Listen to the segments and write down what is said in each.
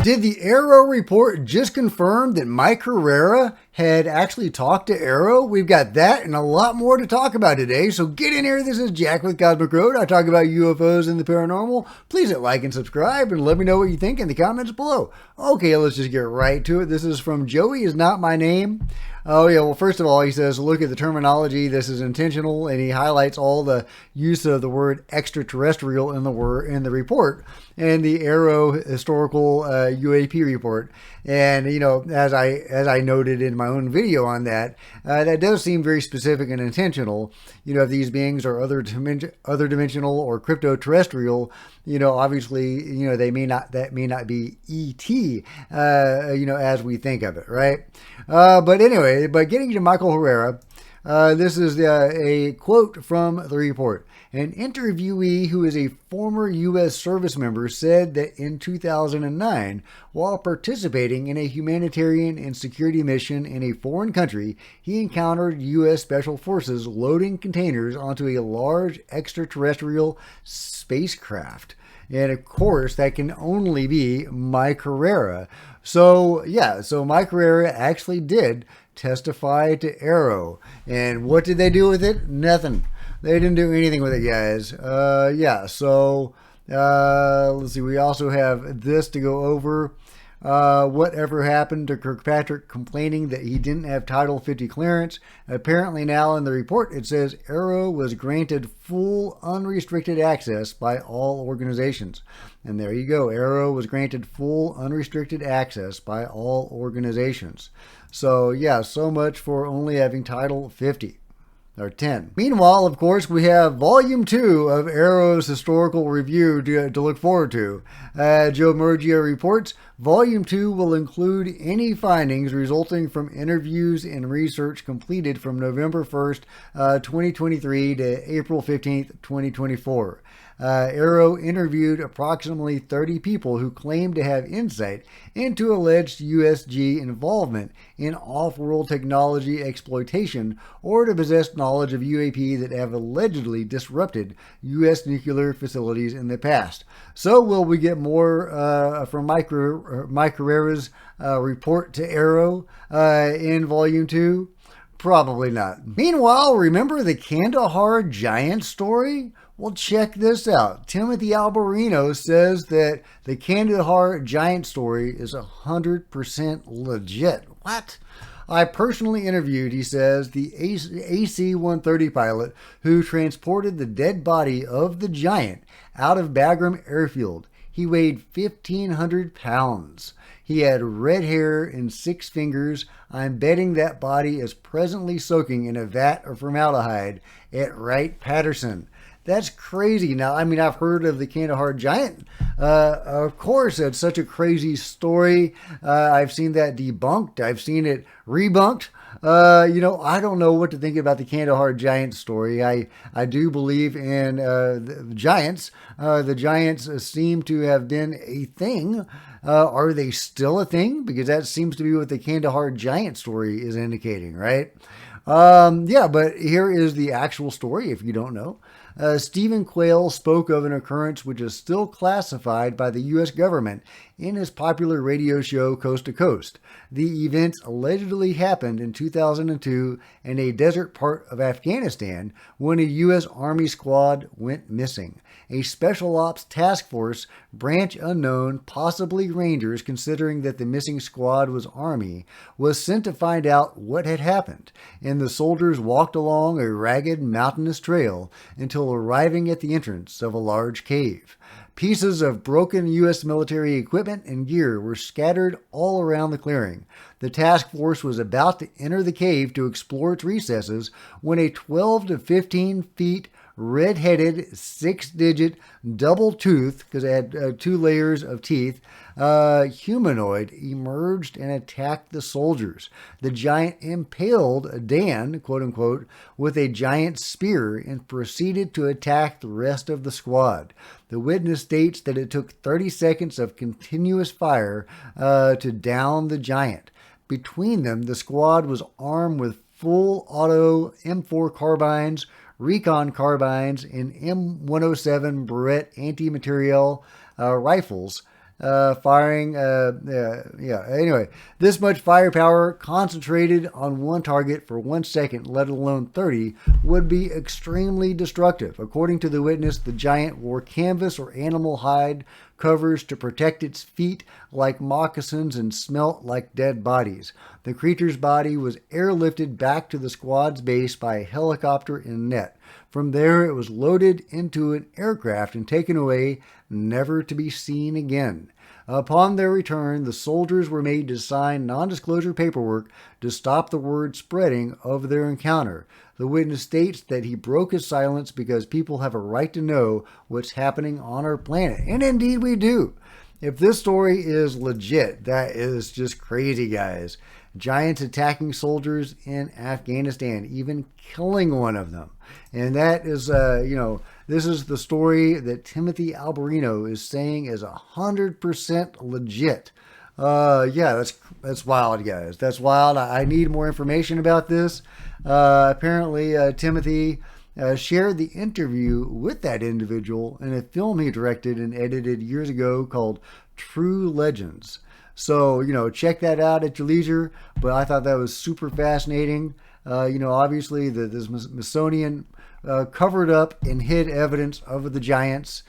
Did the Arrow report just confirm that Mike Herrera had actually talked to Arrow? We've got that and a lot more to talk about today, so get in here. This is Jack with Cosmic Road. I talk about UFOs and the paranormal. Please hit like and subscribe and let me know what you think in the comments below. Okay, let's just get right to it. This is from Joey Is Not My Name. Oh yeah, well first of all he says, look at the terminology, this is intentional, and he highlights all the use of the word extraterrestrial in the report and the Arrow historical U.A.P. report. And you know, as I noted in my own video on that, that does seem very specific and intentional. You know, if these beings are other dimensional or crypto-terrestrial, you know, obviously, you know, that may not be ET, you know, as we think of it, right? But anyway, getting to Michael Herrera, this is a quote from the report. An interviewee who is a former U.S. service member said that in 2009, while participating in a humanitarian and security mission in a foreign country, he encountered U.S. Special Forces loading containers onto a large extraterrestrial spacecraft. And of course, that can only be Mike Herrera. So, yeah, so Mike Herrera actually did testify to Arrow. And what did they do with it? Nothing. They didn't do anything with it, guys. Yeah, so let's see. We also have this to go over. Whatever happened to Kirkpatrick complaining that he didn't have Title 50 clearance? Apparently now in the report it says Arrow was granted full unrestricted access by all organizations. And there you go. Arrow was granted full unrestricted access by all organizations. So yeah, so much for only having Title 50. Or 10. Meanwhile, of course, we have Volume 2 of Arrow's historical review to look forward to. Joe Murgia reports, Volume 2 will include any findings resulting from interviews and research completed from November 1st, 2023 to April 15th, 2024. Arrow interviewed approximately 30 people who claimed to have insight into alleged USG involvement in off-world technology exploitation or to possess knowledge of UAP that have allegedly disrupted U.S. nuclear facilities in the past. So will we get more from Mike Herrera's report to Arrow in Volume 2? Probably not. Meanwhile, remember the Kandahar Giant story? Well, check this out. Timothy Alberino says that the Kandahar Giant story is 100% legit. What? I personally interviewed, he says, the AC-130 pilot who transported the dead body of the Giant out of Bagram Airfield. He weighed 1,500 pounds. He had red hair and 6 fingers. I'm betting that body is presently soaking in a vat of formaldehyde at Wright-Patterson. That's crazy. Now, I mean, I've heard of the Kandahar Giant. Of course, it's such a crazy story. I've seen that debunked. I've seen it rebunked. You know, I don't know what to think about the Kandahar Giant story. I do believe in the giants. The giants seem to have been a thing. Are they still a thing? Because that seems to be what the Kandahar Giant story is indicating, right? Yeah, but here is the actual story if you don't know. Stephen Quayle spoke of an occurrence which is still classified by the U.S. government in his popular radio show Coast to Coast. The events allegedly happened in 2002 in a desert part of Afghanistan when a U.S. Army squad went missing. A special ops task force, branch unknown, possibly Rangers considering that the missing squad was Army, was sent to find out what had happened, and the soldiers walked along a ragged mountainous trail until arriving at the entrance of a large cave. Pieces of broken U.S. military equipment and gear were scattered all around the clearing. The task force was about to enter the cave to explore its recesses when a 12 to 15 feet red-headed, 6-digit, double-toothed, because it had 2 layers of teeth, humanoid emerged and attacked the soldiers. The giant impaled Dan, quote-unquote, with a giant spear and proceeded to attack the rest of the squad. The witness states that it took 30 seconds of continuous fire to down the giant. Between them, the squad was armed with full auto M4 carbines, recon carbines, and M107 Barrett anti-materiel rifles. firing. Anyway, this much firepower concentrated on one target for 1 second, let alone 30, would be extremely destructive. According to the witness, the giant wore canvas or animal hide covers to protect its feet like moccasins and smelt like dead bodies. The creature's body was airlifted back to the squad's base by a helicopter in net. From there, it was loaded into an aircraft and taken away, never to be seen again. Upon their return, the soldiers were made to sign non-disclosure paperwork to stop the word spreading of their encounter. The witness states that he broke his silence because people have a right to know what's happening on our planet. And indeed we do. If this story is legit, that is just crazy, guys. Giants attacking soldiers in Afghanistan, even killing one of them. And that is, this is the story that Timothy Alberino is saying is 100% legit. That's wild, guys. That's wild. I need more information about this. Apparently, Timothy shared the interview with that individual in a film he directed and edited years ago called True Legends. So, check that out at your leisure. But I thought that was super fascinating. Obviously, this Smithsonian covered up and hid evidence of the giants,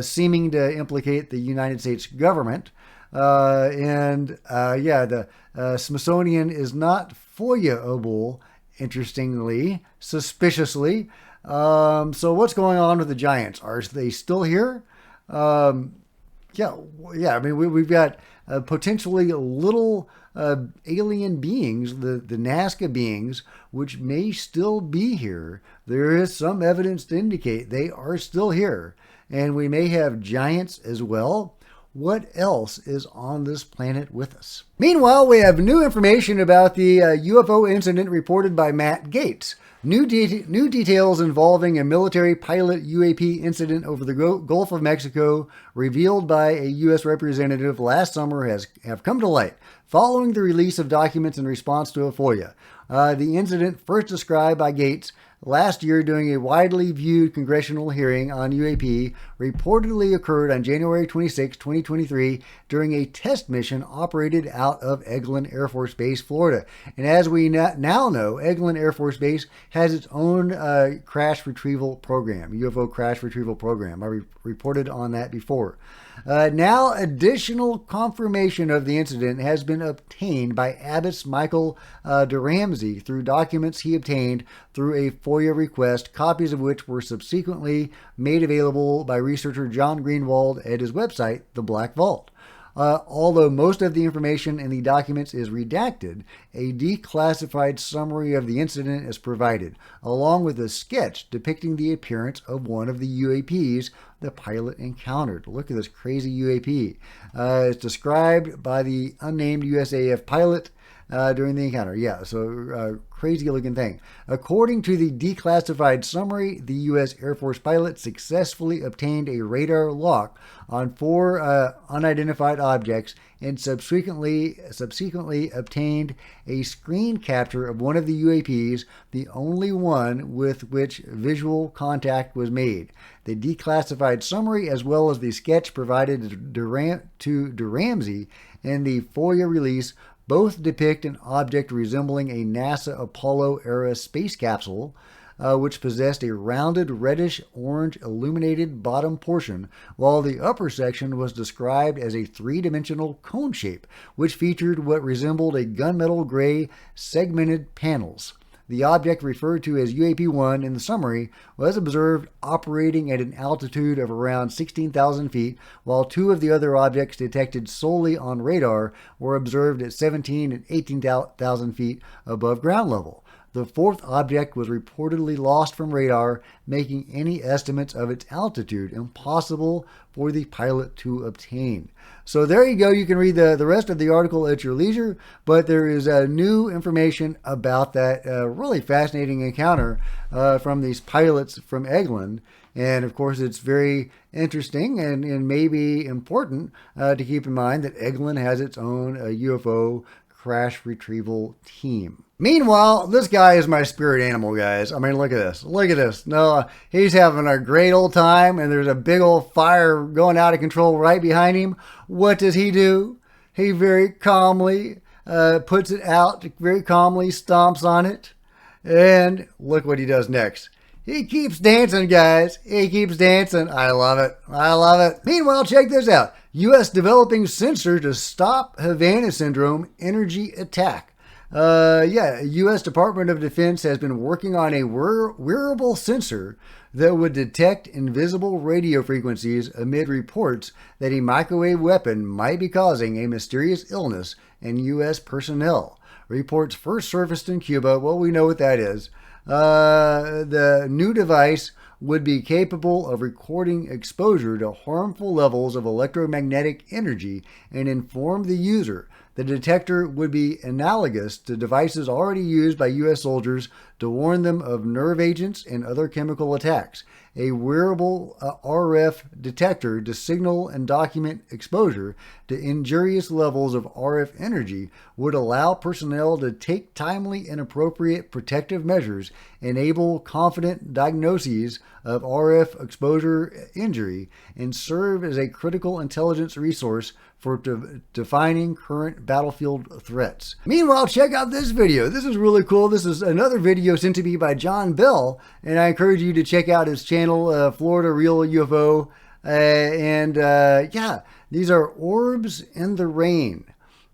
seeming to implicate the United States government. The Smithsonian is not FOIA-able, interestingly, suspiciously. So what's going on with the giants? Are they still here? I mean, we've got potentially little alien beings, the Nazca beings, which may still be here. There is some evidence to indicate they are still here. And we may have giants as well. What else is on this planet with us? Meanwhile, we have new information about the UFO incident reported by Matt Gaetz. New details involving a military pilot U.A.P. incident over the Gulf of Mexico revealed by a U.S. representative last summer have come to light following the release of documents in response to a FOIA. The incident, first described by Gaetz last year during a widely viewed congressional hearing on U.A.P., reportedly occurred on January 26, 2023, during a test mission operated out of Eglin Air Force Base, Florida. And as we now know, Eglin Air Force Base has its own crash retrieval program, UFO crash retrieval program. I reported on that before. Now, additional confirmation of the incident has been obtained by Abbot's Michael DeRamsey through documents he obtained through a FOIA request, copies of which were subsequently made available by researcher John Greenwald at his website, The Black Vault. Although most of the information in the documents is redacted, a declassified summary of the incident is provided, along with a sketch depicting the appearance of one of the UAPs the pilot encountered. Look at this crazy UAP. It's described by the unnamed USAF pilot during the encounter. Crazy looking thing. According to the declassified summary, the U.S. Air Force pilot successfully obtained a radar lock on 4 unidentified objects and subsequently obtained a screen capture of one of the UAPs, the only one with which visual contact was made. The declassified summary, as well as the sketch provided to DeRamsey in the FOIA release, both depict an object resembling a NASA Apollo-era space capsule, which possessed a rounded reddish-orange illuminated bottom portion, while the upper section was described as a three-dimensional cone shape, which featured what resembled a gunmetal gray segmented panels. The object referred to as UAP-1 in the summary was observed operating at an altitude of around 16,000 feet, while 2 of the other objects detected solely on radar were observed at 17 and 18,000 feet above ground level. The 4th object was reportedly lost from radar, making any estimates of its altitude impossible for the pilot to obtain. So there you go. You can read the rest of the article at your leisure, but there is new information about that really fascinating encounter from these pilots from Eglin. And of course, it's very interesting and maybe important to keep in mind that Eglin has its own UFO crash retrieval team. Meanwhile, this guy is my spirit animal, guys. I mean, look at this. Look at this. No, he's having a great old time, and there's a big old fire going out of control right behind him. What does he do? He very calmly puts it out, very calmly stomps on it. And look what he does next. He keeps dancing, guys. He keeps dancing. I love it. I love it. Meanwhile, check this out. U.S. developing sensor to stop Havana syndrome energy attack. U.S. Department of Defense has been working on a wearable sensor that would detect invisible radio frequencies amid reports that a microwave weapon might be causing a mysterious illness in U.S. personnel. Reports first surfaced in Cuba. Well, we know what that is. The new device would be capable of recording exposure to harmful levels of electromagnetic energy and inform the user. The detector would be analogous to devices already used by U.S. soldiers to warn them of nerve agents and other chemical attacks. A wearable RF detector to signal and document exposure to injurious levels of RF energy would allow personnel to take timely and appropriate protective measures, enable confident diagnoses of RF exposure injury, and serve as a critical intelligence resource for defining current battlefield threats. Meanwhile, check out this video. This is really cool. This is another video sent to me by John Bell, and I encourage you to check out his channel, Florida Real UFO. These are orbs in the rain.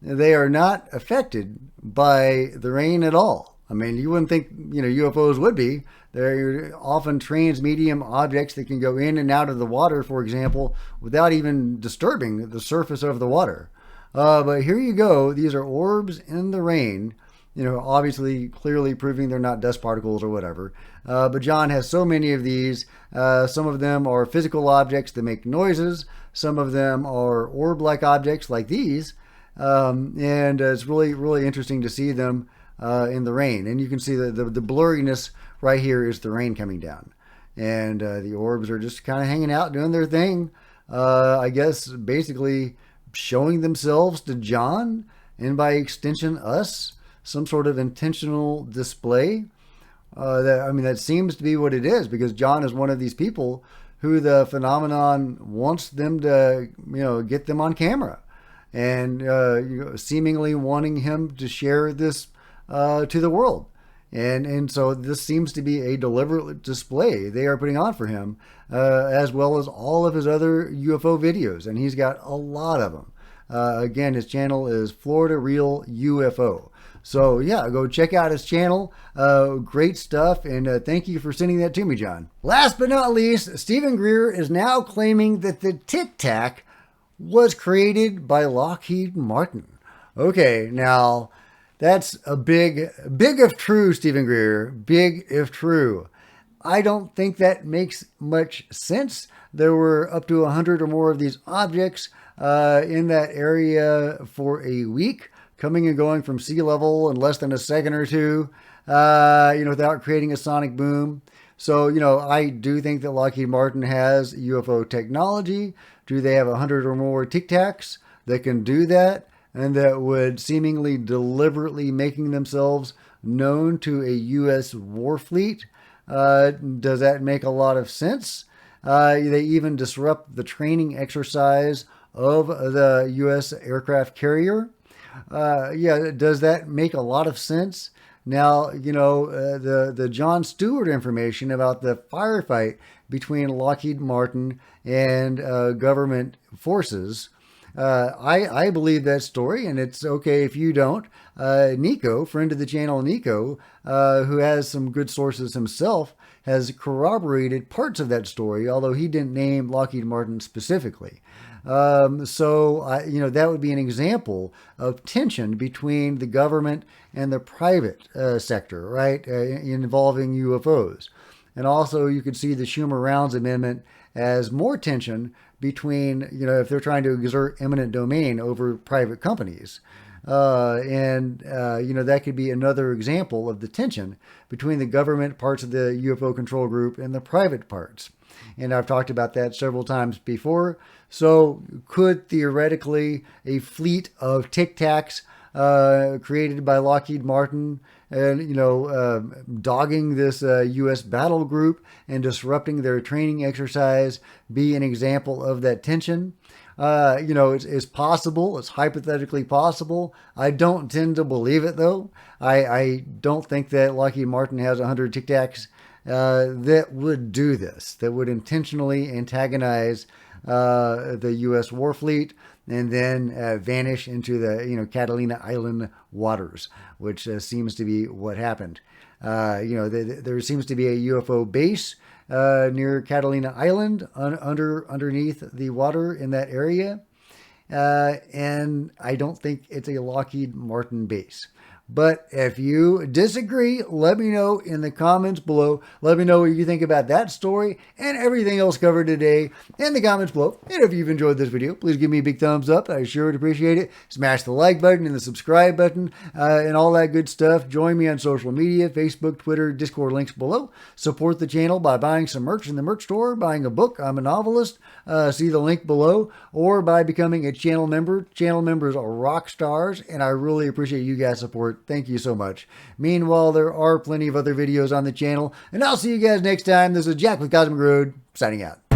They are not affected by the rain at all. I mean, you wouldn't think, UFOs would be. They're often transmedium objects that can go in and out of the water, for example, without even disturbing the surface of the water. But here you go. These are orbs in the rain, obviously, clearly proving they're not dust particles or whatever. But John has so many of these. Some of them are physical objects that make noises. Some of them are orb-like objects like these. And it's really, really interesting to see them in the rain. And you can see the blurriness right here is the rain coming down. And the orbs are just kind of hanging out, doing their thing. I guess basically showing themselves to John, and by extension us, some sort of intentional display. That seems to be what it is, because John is one of these people who the phenomenon wants them to, get them on camera, and seemingly wanting him to share this to the world. And so this seems to be a deliberate display they are putting on for him, as well as all of his other UFO videos. And he's got a lot of them. Again, his channel is Florida Real UFO. So yeah, go check out his channel. Great stuff. And thank you for sending that to me, John. Last but not least, Stephen Greer is now claiming that the Tic Tac was created by Lockheed Martin. Okay, now that's a big if true, Stephen Greer. Big if true. I don't think that makes much sense. There were up to 100 or more of these objects in that area for a week, coming and going from sea level in less than a second or two, without creating a sonic boom. So, I do think that Lockheed Martin has UFO technology. Do they have 100 or more Tic Tacs that can do that, and that would seemingly deliberately making themselves known to a U.S. war fleet? Does that make a lot of sense? They even disrupt the training exercise of the U.S. aircraft carrier. Does that make a lot of sense? Now, the Jon Stewart information about the firefight between Lockheed Martin and government forces, I believe that story, and it's okay if you don't. Nico, friend of the channel Nico, who has some good sources himself, has corroborated parts of that story, although he didn't name Lockheed Martin specifically. That would be an example of tension between the government and the private sector, right, involving UFOs. And also you could see the Schumer-Rounds Amendment as more tension between, if they're trying to exert eminent domain over private companies. That could be another example of the tension between the government parts of the UFO control group and the private parts. And I've talked about that several times before. So could theoretically a fleet of Tic Tacs created by Lockheed Martin, and dogging this U.S. battle group and disrupting their training exercise be an example of that tension? It's possible. It's hypothetically possible. I don't tend to believe it, though. I don't think that Lockheed Martin has 100 Tic Tacs that would do this, that would intentionally antagonize the U.S. war fleet and then vanish into the Catalina Island waters, which seems to be what happened. There seems to be a UFO base near Catalina Island underneath the water in that area. And I don't think it's a Lockheed Martin base. But if you disagree, let me know in the comments below. Let me know what you think about that story and everything else covered today in the comments below. And if you've enjoyed this video, please give me a big thumbs up. I sure would appreciate it. Smash the like button and the subscribe button and all that good stuff. Join me on social media, Facebook, Twitter, Discord, links below. Support the channel by buying some merch in the merch store, buying a book. I'm a novelist. See the link below. Or by becoming a channel member. Channel members are rock stars, and I really appreciate you guys' support. Thank you so much. Meanwhile, there are plenty of other videos on the channel, and I'll see you guys next time. This is Jack with Cosmic Road, signing out.